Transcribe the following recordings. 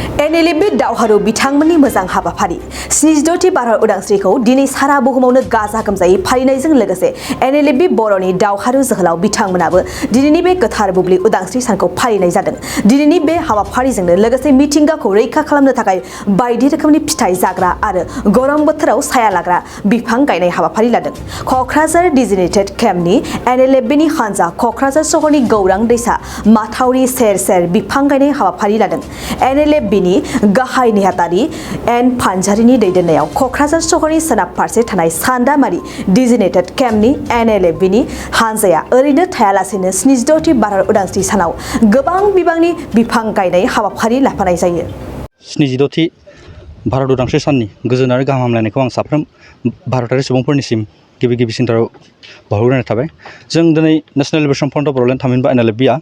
Nflb दावहारु बिथांमोननि मोजां हाबाफारि 76थि भारत उदांस्रिखौ दिनै सारा बुहुमावनो गाजा गोमजायै फालिनायजों लोगोसे Nflb बर'नि दावहारु जोहोलाव बिथांमोनाबो दिनैनि बे गोथार बुब्लि उदांस्रि सानखौ फालिनाय जादों। दिनैनि बे हाबाफारिजोंनो लोगोसे मिथिंगाखौ रैखा खालामनो थाखाय बायदि रोखोमनि फिथाइ जाग्रा आरो गरम बोथोराव साया लाग्रा बिफां गायनाय हाबाफारि लादों। क'क्राझार डिजिग्नेटेड केम्पनि Nflbनि हानजा क'क्राझार सहरनि गौरां दैसा माथावरि सेर सेर बिफां गायनाय हाबाफारि लादों। Nflbनि गाहाय नेहाथारि एन फानजारिनि दैदेननायाव क'क्राझार सहरनि सोनाब फारसे थानाय सान्दामारि डिजिग्नेटेड केम्पनि Nflbनि हानजाया ओरैनो थायालासेनो 76थि भारत उदांस्रि सानाव गोबां बिबांनि बिफां गायनाय हाबाफारि लाफानाय जायो। 76थि भारत उदांस्रि साननि गोजोन आरो गाहाम हामलायनायखौ आं साफ्रोम भारतारि सुबुंफोरनिसिम गिबि सिनथाराव बावहरग्रोनाय थाबाय। जों दिनै national liberation front of Bodoland थामहिनबा Nflbआ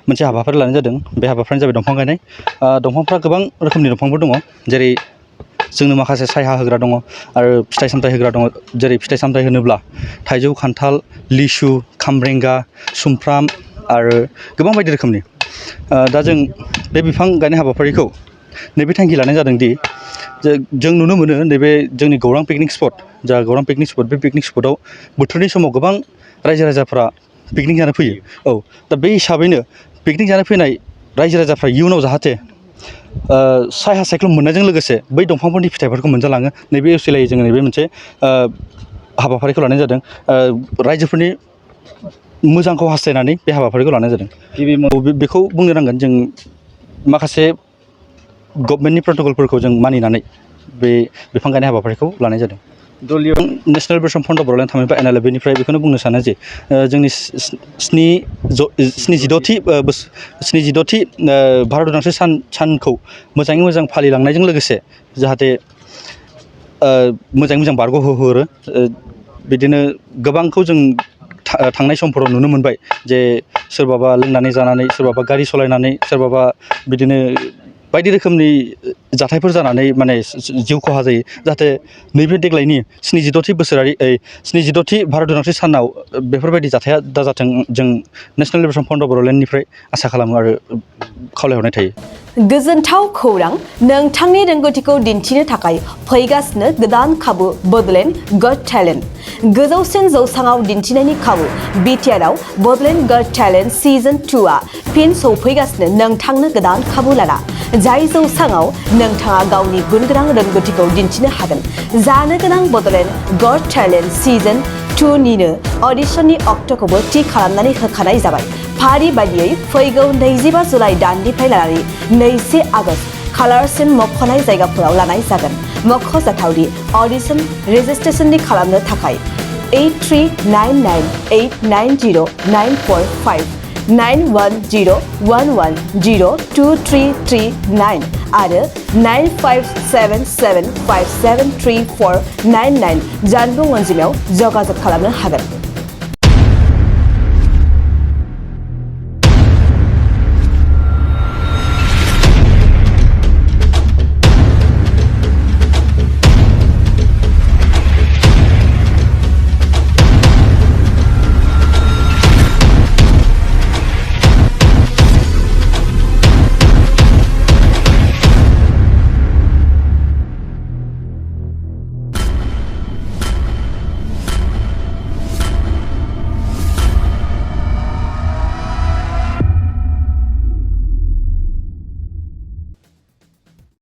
मोनसे हाबाफारि लानाय जादों। बे हाबाफारियानो जाबाय दंफां गायनाय। दंफांफ्रा गोबां रोखोमनि दंफांफोर दङ, जेरै जोंनो माखासे सायहा होग्रा दङ आरो फिथाइ सामथाइ होग्रा दङ। जेरै फिथाइ सामथाइ होनोब्ला थाइजौ, खान्थाल, लिसु, खामब्रेंगा, सुमफ्राम आरो गोबां बायदि रोखोमनि। दा जों बे बिफां गायनाय हाबाफारिखौ नैबे थांखि लानाय जादों दि जों नुनो मोनो नैबे जोंनि गौरां पिकनिक स्पट, जा गौरां पिकनिक स्पट, बे पिकनिक स्पटआव बोथोरनि समाव गोबां रायजो राजाफ्रा पिकनिक जानो फैयो। दा बे हिसाबैनो पिकनिक जानो फैनाय रायजो राजाफ्रा इयुनाव जाहाथे सायहा सायख्लुम मोननायजों लोगोसे बै दंफांफोरनि फिथाइफोरखौ मोनजालाङो, नैबे उसिलायै जोङो नैबे मोनसे हाबाफारिखौ लानाय जादों। रायजोफोरनि मोजांखौ हास्थायनानै बे हाबाफारिखौ लानाय जादों। बेखौ बुंनो नांगोन, जों माखासे गभर्नमेन्टनि प्रट'कलफोरखौ जों मानिनानै बे बिफां गायनाय हाबाफारिखौ लानाय जादों। National liberation front of Bodoland थामहिनबा Nflbनिफ्राय बेखौनो बुंनो सानो जे जोंनि 76थि भारत उदांस्रि सानखौ मोजाङै मोजां फालिलांनायजों लोगोसे जाहाथे मोजाङै मोजां बारग'होहरो। बिदिनो गोबांखौ जों थांनाय समफोराव नुनो मोनबाय जे सोरबाबा लोंनानै जानानै, सोरबाबा गारि सालायनानै, सोरबाबा बिदिनो बायदि रोखोमनि जाथायफोर जानानै माने जिउ खहा जायो। जाहाथे नैबे देग्लायनि 76थि भारत उदांस्रि सानाव बेफोरबायदि जाथाया दाजाथों, जों नेशनेल लिबारेशन फ्रन्ट अफ बर'लेण्डनिफ्राय आसा खालामो आरो खावलायहरनाय थायो। गोजोनथाव खौरां, नोंथांनि रोंगौथिखौ दिन्थिनो थाखाय फैगासिनो गोदान खाबु बड'लेण्ड गट टेलेन्ट। गोजौसिन जौसाङाव दिन्थिनायनि खाबु बिटिआरआव बड'लेण्ड गट टेलेन्ट सिजन 2आ फिन सौफैगासिनो नोंथांनो गोदान खाबु लाना। जाय जौसाङाव नोंथाङा गावनि गुनगोनां रोंगौथिखौ दिन्थिनो हागोन। जानो गोनां बड'लेण्ड गट टेलेन्ट सिजन 2निनो अडिशननि अक्ट'खौबो थि खालामनानै होखानाय जाबाय। फारि बायदियै फैगौ 25 जुलाइ दाननिफ्राय लानानै 2 आगस्त खालारसिम मख'नाय जायगाफोराव लानाय जागोन। मख'जाथावदि अडिशन रेजिस्ट्रेशननि खालामनो थाखाय 8399890945 9101102339 आरो 9577573499 जानबुं अनजिमायाव जगाजग खालामनो हागोन।